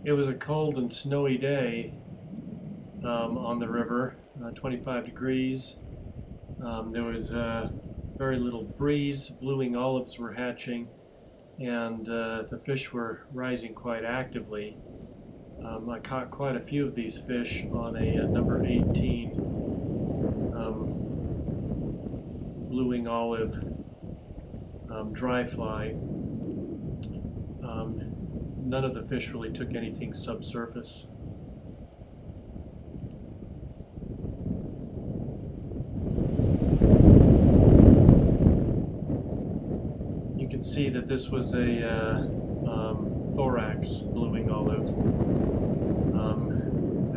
It was a cold and snowy day on the river, 25 degrees. There was very little breeze, blueing olives were hatching, and the fish were rising quite actively. I caught quite a few of these fish on a number 18 blueing olive dry fly. None of the fish really took anything subsurface. You can see that this was a thorax bluing olive.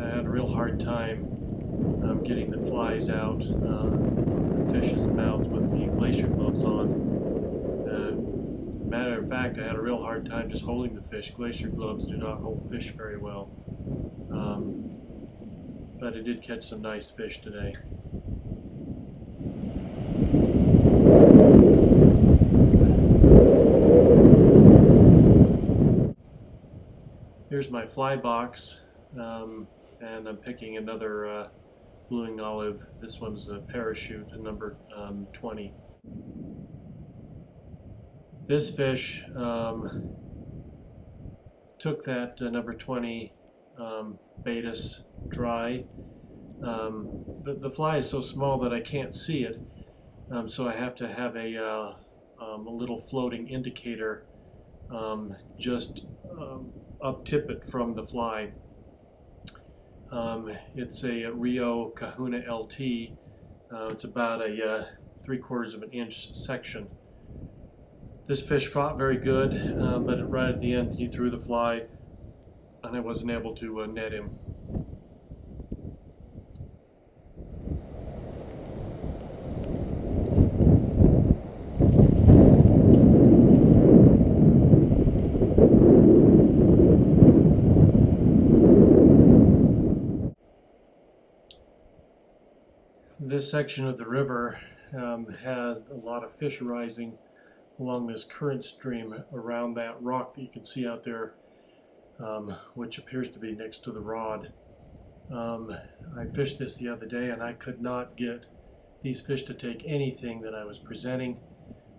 I had a real hard time getting the flies out of the fish's mouth with the glacier gloves on. Matter of fact, I had a real hard time just holding the fish. Glacier gloves do not hold fish very well. But I did catch some nice fish today. Here's my fly box, and I'm picking another bluing olive. This one's a parachute, a number 20. This fish took that number 20 Baetis dry. The fly is so small that I can't see it, so I have to have a little floating indicator just up tippet from the fly. It's a Rio Kahuna LT. It's about a 3/4 of an inch section. This fish fought very good, but right at the end he threw the fly and I wasn't able to net him. This section of the river has a lot of fish rising along this current stream around that rock that you can see out there, which appears to be next to the rod. I fished this the other day and I could not get these fish to take anything that I was presenting,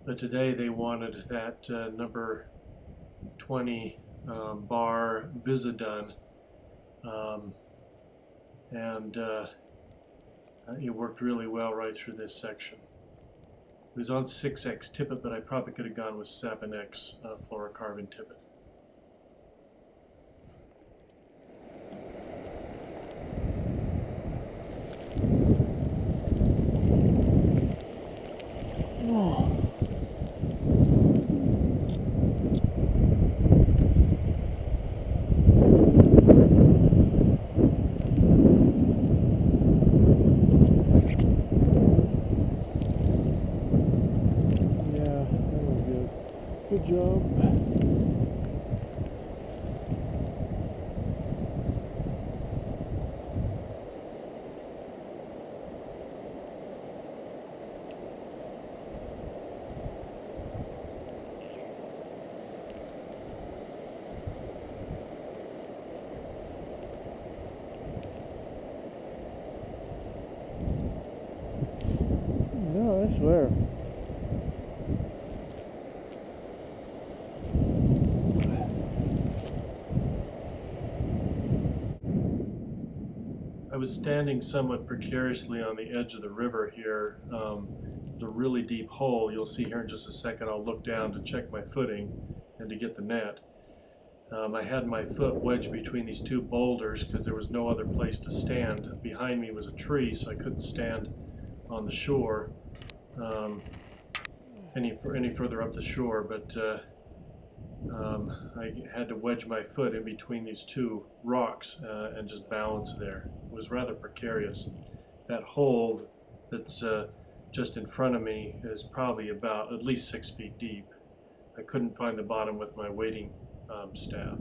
but today they wanted that number 20 bar Visidun, and it worked really well right through this section. It was on 6X tippet, but I probably could have gone with 7X fluorocarbon tippet. Good job. No, I swear. I was standing somewhat precariously on the edge of the river here. There's a really deep hole. You'll see here in just a second. I'll look down to check my footing and to get the net. I had my foot wedged between these two boulders because there was no other place to stand. Behind me was a tree, so I couldn't stand on the shore any further up the shore, but I had to wedge my foot in between these two rocks and just balance there. It was rather precarious. That hole that's just in front of me is probably about at least 6 feet deep. I couldn't find the bottom with my wading staff.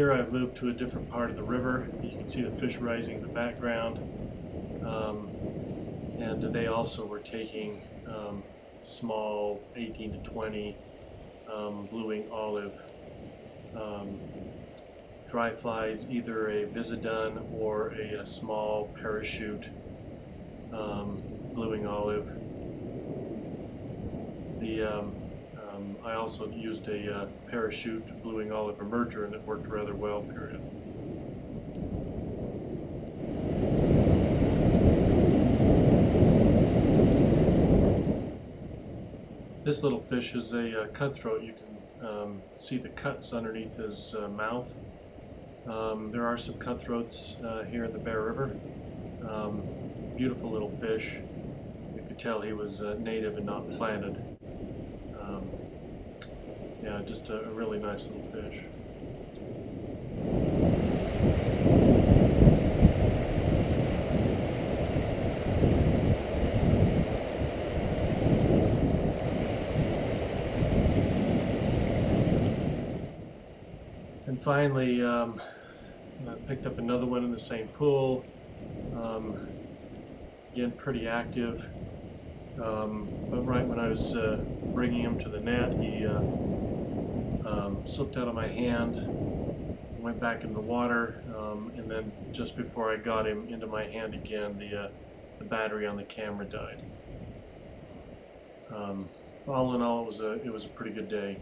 Here I've moved to a different part of the river. You can see the fish rising in the background. And they also were taking small 18 to 20 blue-winged olive dry flies, either a Visidun or a small parachute blue-winged olive. I also used a parachute blue-winged olive emerger, and it worked rather well, period. This little fish is a cutthroat. You can see the cuts underneath his mouth. There are some cutthroats here in the Bear River. Beautiful little fish. You could tell he was native and not planted. Yeah, just a really nice little fish. And finally, I picked up another one in the same pool. Again, pretty active. But right when I was bringing him to the net, he slipped out of my hand, went back in the water, and then just before I got him into my hand again, the battery on the camera died. All in all, it was a pretty good day.